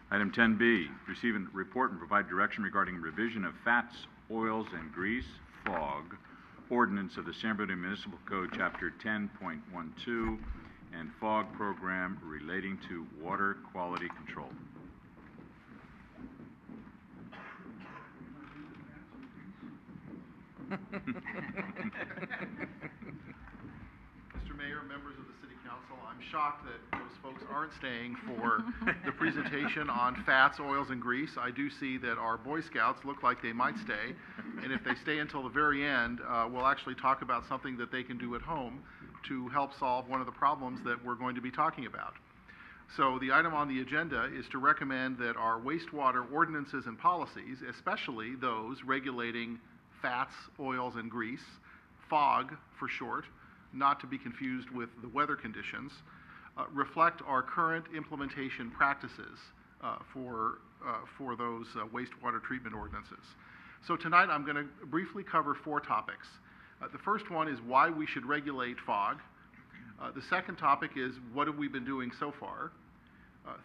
Item 10B, receive and report and provide direction regarding revision of fats, oils, and grease, FOG, ordinance of the San Bruno Municipal Code, Chapter 10.12, and FOG program relating to water quality control. Mr. Mayor, members of the City Council, I'm shocked that those folks aren't staying for the presentation on fats, oils, and grease. I do see that our Boy Scouts look like they might stay, and if they stay until the very end, we'll actually talk about something that they can do at home to help solve one of the problems that we're going to be talking about. So the item on the agenda is to recommend that our wastewater ordinances and policies, especially those regulating fats, oils, and grease, FOG for short, not to be confused with the weather conditions, reflect our current implementation practices for those wastewater treatment ordinances. So tonight I'm going to briefly cover 4 topics. The first one is why we should regulate FOG. The second topic is what have we been doing so far.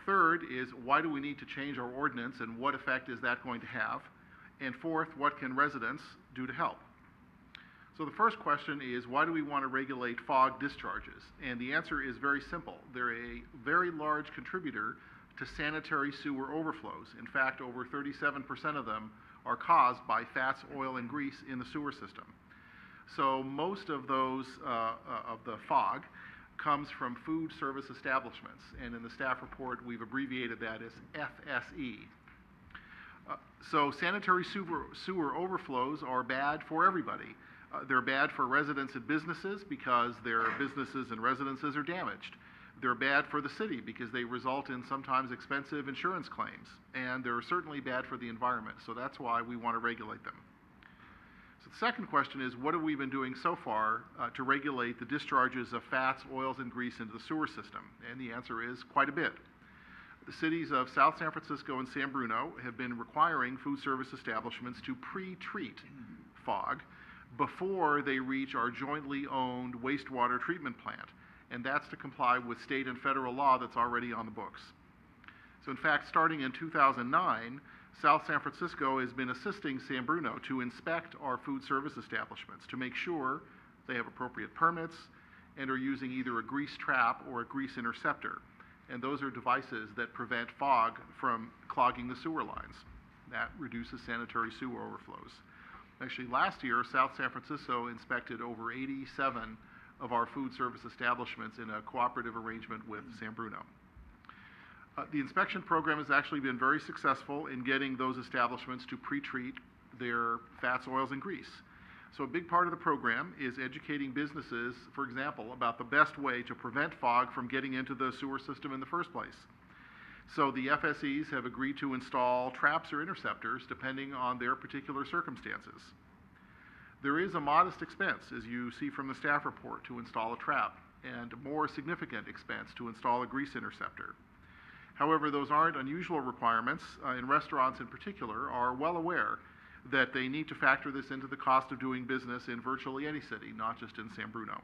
Third is why do we need to change our ordinance and what effect is that going to have. And fourth, what can residents do to help? So the first question is, why do we want to regulate FOG discharges? And the answer is very simple. They're a very large contributor to sanitary sewer overflows. In fact, over 37% of them are caused by fats, oil, and grease in the sewer system. So most of those, of the FOG, comes from food service establishments. And in the staff report, we've abbreviated that as FSE. So sanitary sewer overflows are bad for everybody. They're bad for residents and businesses because their businesses and residences are damaged. They're bad for the city because they result in sometimes expensive insurance claims. And they're certainly bad for the environment. So that's why we want to regulate them. So the second question is, what have we been doing so far to regulate the discharges of fats, oils, and grease into the sewer system? And the answer is quite a bit. The cities of South San Francisco and San Bruno have been requiring food service establishments to pre-treat FOG before they reach our jointly owned wastewater treatment plant. And that's to comply with state and federal law that's already on the books. So in fact, starting in 2009, South San Francisco has been assisting San Bruno to inspect our food service establishments to make sure they have appropriate permits and are using either a grease trap or a grease interceptor. And those are devices that prevent FOG from clogging the sewer lines. That reduces sanitary sewer overflows. Actually, last year, South San Francisco inspected over 87 of our food service establishments in a cooperative arrangement with San Bruno. The inspection program has actually been very successful in getting those establishments to pre-treat their fats, oils, and grease. So a big part of the program is educating businesses, for example, about the best way to prevent FOG from getting into the sewer system in the first place. So the FSEs have agreed to install traps or interceptors depending on their particular circumstances. There is a modest expense, as you see from the staff report, to install a trap, and a more significant expense to install a grease interceptor. However, those aren't unusual requirements, and restaurants in particular are well aware that they need to factor this into the cost of doing business in virtually any city, not just in San Bruno.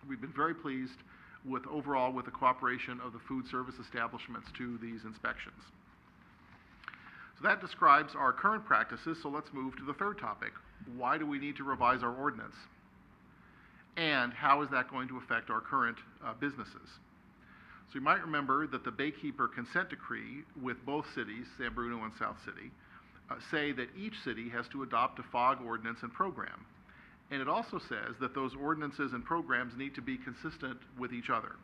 We've been very pleased overall with the cooperation of the food service establishments to these inspections. So that describes our current practices, so let's move to the third topic. Why do we need to revise our ordinance? And how is that going to affect our current businesses? So you might remember that the Baykeeper consent decree with both cities, San Bruno and South City, say that each city has to adopt a FOG ordinance and program. And it also says that those ordinances and programs need to be consistent with each other.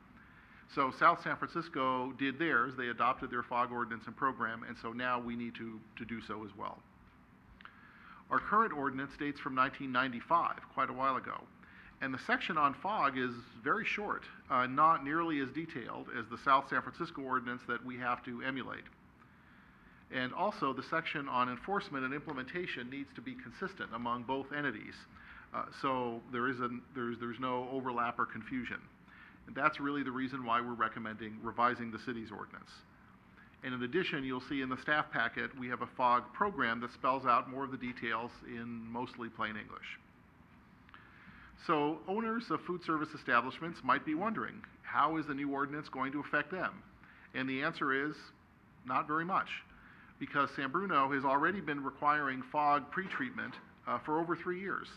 So South San Francisco did theirs. They adopted their FOG ordinance and program, and so now we need to do so as well. Our current ordinance dates from 1995, quite a while ago. And the section on FOG is very short, not nearly as detailed as the South San Francisco ordinance that we have to emulate. And also, the section on enforcement and implementation needs to be consistent among both entities. So there's no overlap or confusion. And that's really the reason why we're recommending revising the city's ordinance. And in addition, you'll see in the staff packet, we have a FOG program that spells out more of the details in mostly plain English. So owners of food service establishments might be wondering, how is the new ordinance going to affect them? And the answer is, Not very much, because San Bruno has already been requiring fog pretreatment for over 3 years,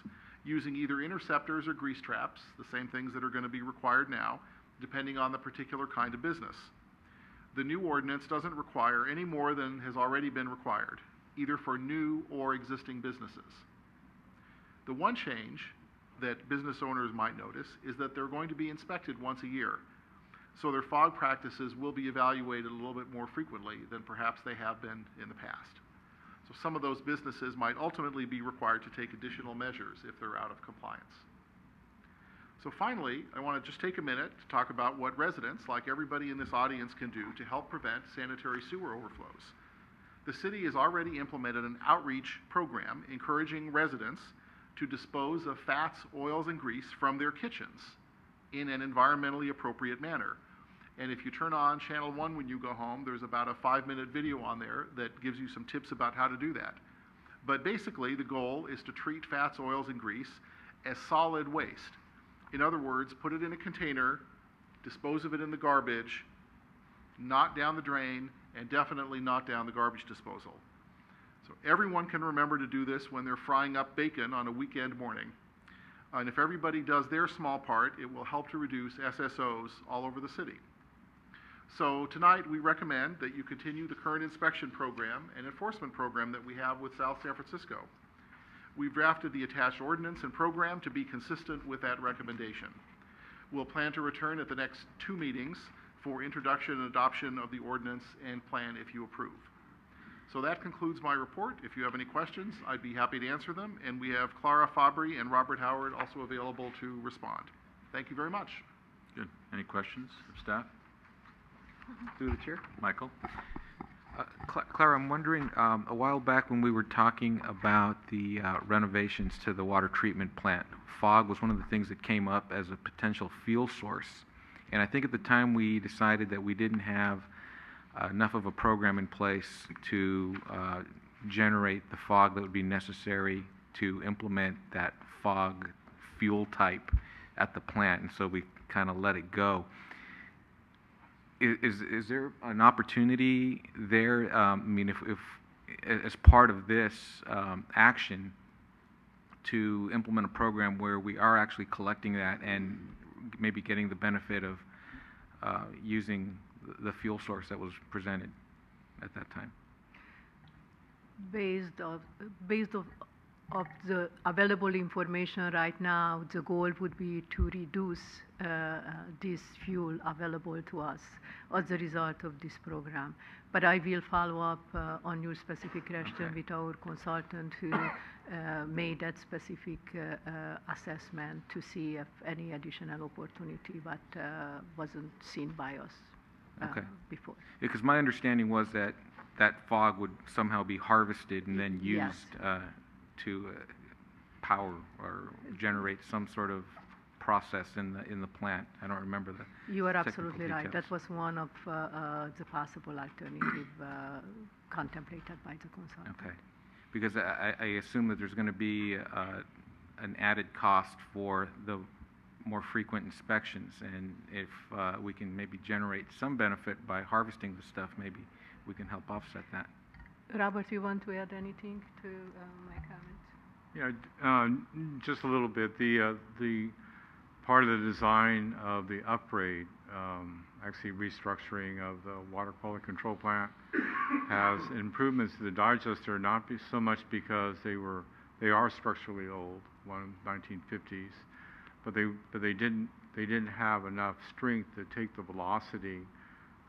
using either interceptors or grease traps, the same things that are going to be required now, depending on the particular kind of business. The new ordinance doesn't require any more than has already been required, either for new or existing businesses. The one change that business owners might notice is that they're going to be inspected once a year. So their fog practices will be evaluated a little bit more frequently than perhaps they have been in the past. So some of those businesses might ultimately be required to take additional measures if they're out of compliance. So finally, I want to just take a minute to talk about what residents, like everybody in this audience, can do to help prevent sanitary sewer overflows. The city has already implemented an outreach program encouraging residents to dispose of fats, oils, and grease from their kitchens in an environmentally appropriate manner. And if you turn on Channel 1 when you go home, there's about a 5-minute video on there that gives you some tips about how to do that. But basically, the goal is to treat fats, oils, and grease as solid waste. In other words, put it in a container, dispose of it in the garbage, not down the drain, and definitely not down the garbage disposal. So everyone can remember to do this when they're frying up bacon on a weekend morning. And if everybody does their small part, it will help to reduce SSOs all over the city. So tonight we recommend that you continue the current inspection program and enforcement program that we have with South San Francisco. We've drafted the attached ordinance and program to be consistent with that recommendation. We'll plan to return at the next 2 meetings for introduction and adoption of the ordinance and plan if you approve. So that concludes my report. If you have any questions, I'd be happy to answer them. And we have Clara Fabry and Robert Howard also available to respond. Thank you very much. Good. Any questions of staff? Through the chair. Michael? Clara, I'm wondering, a while back when we were talking about the renovations to the water treatment plant, fog was one of the things that came up as a potential fuel source. And I think at the time we decided that we didn't have enough of a program in place to generate the fog that would be necessary to implement that fog fuel type at the plant, and so we kind of let it go. Is there an opportunity there? I mean, if as part of this action to implement a program where we are actually collecting that and maybe getting the benefit of using the fuel source that was presented at that time? Based of the available information right now, the goal would be to reduce this fuel available to us as a result of this program. But I will follow up on your specific question with our consultant who made that specific assessment to see if any additional opportunity but wasn't seen by us before. Because my understanding was that that fog would somehow be harvested and then used to power or generate some sort of process in the plant. I don't remember the You are absolutely details. right. That was one of the possible alternative contemplated by the consultant. Okay. Because I assume that there's going to be an added cost for the more frequent inspections, and if we can maybe generate some benefit by harvesting the stuff, maybe we can help offset that. Robert, you want to add anything to my comments? Yeah, just a little bit. The part of the design of the upgrade, actually restructuring of the water quality control plant, has improvements to the digester, not so much because they are structurally old, 1950s, but they didn't have enough strength to take the velocity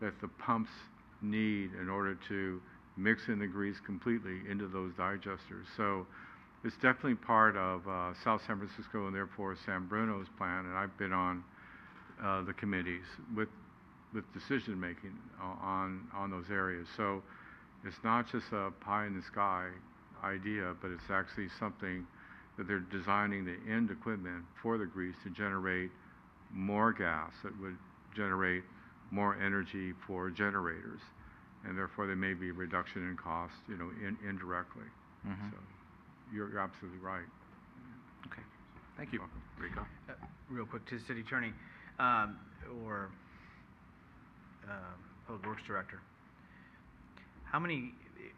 that the pumps need in order to mix in the grease completely into those digesters. So it's definitely part of South San Francisco and therefore San Bruno's plan, and I've been on the committees with decision making on those areas. So it's not just a pie in the sky idea, but it's actually something that they're designing the end equipment for the grease to generate more gas that would generate more energy for generators, and therefore there may be a reduction in cost, indirectly. Mm-hmm. So you're absolutely right. Okay. Thank you. Rico? Real quick, to the city attorney or public works director.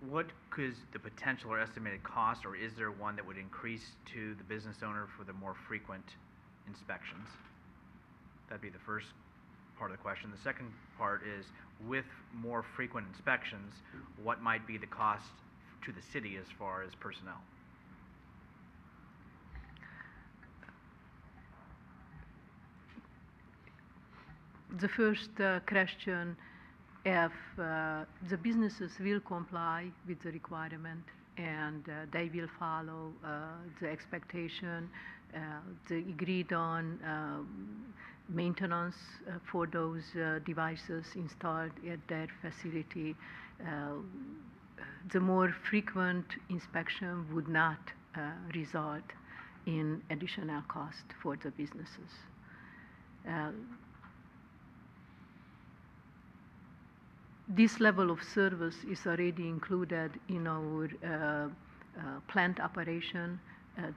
what is the potential or estimated cost, or is there one that would increase to the business owner for the more frequent inspections? That'd be the first part of the question. The second part is, with more frequent inspections, what might be the cost to the city as far as personnel? The first question, if the businesses will comply with the requirement and they will follow the expectation, the agreed on maintenance for those devices installed at their facility, the more frequent inspection would not result in additional cost for the businesses. This level of service is already included in our plant operation.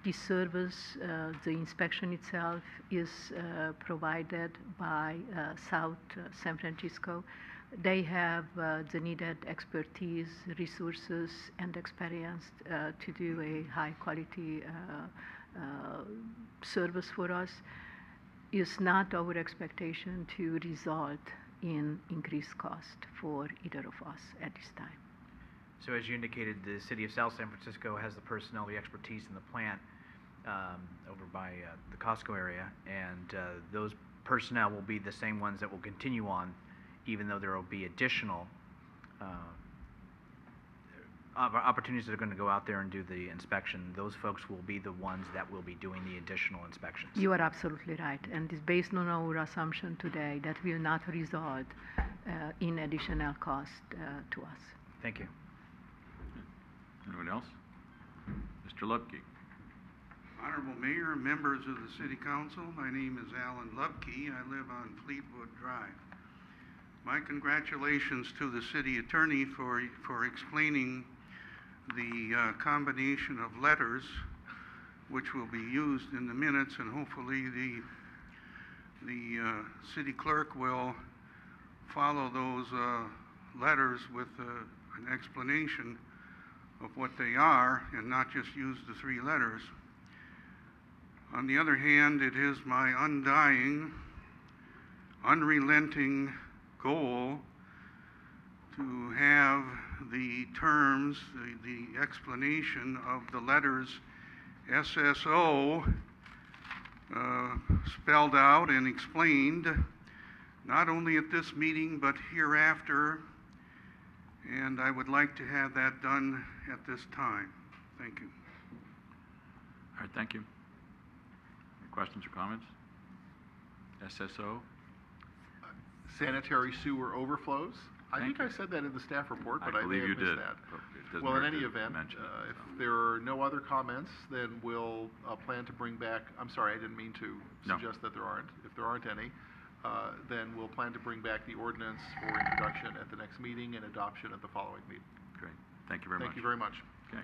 This service, the inspection itself, is provided by South San Francisco. They have the needed expertise, resources, and experience to do a high-quality service for us. It's not our expectation to result in increased cost for either of us at this time. So as you indicated, the city of South San Francisco has the personnel, the expertise in the plant over by the Costco area, and those personnel will be the same ones that will continue on, even though there will be additional opportunities that are going to go out there and do the inspection. Those folks will be the ones that will be doing the additional inspections. You are absolutely right, and it's based on our assumption today that will not result in additional cost to us. Thank you. Anyone else? Mr. Lubke. Honorable Mayor, members of the City Council, my name is Alan Lubke. I live on Fleetwood Drive. My congratulations to the city attorney for explaining the combination of letters which will be used in the minutes, and hopefully the city clerk will follow those letters with an explanation of what they are and not just use the three letters. On the other hand, it is my undying, unrelenting goal to have the terms, the explanation of the letters SSO spelled out and explained, not only at this meeting but hereafter, and I would like to have that done at this time. Thank you. All right, thank you. Any questions or comments? SSO? Sanitary sewer overflows. I Thank think I said that in the staff report, but I I may believe have you missed did. that. But it doesn't Well, in hurt any to event, mention it, if so. there are no other comments, then we'll plan to bring back, I'm sorry, I didn't mean to No. suggest that there aren't. If there aren't any, then we'll plan to bring back the ordinance for introduction at the next meeting and adoption at the following meeting. Great. Thank you very much. Thank you very much. Okay.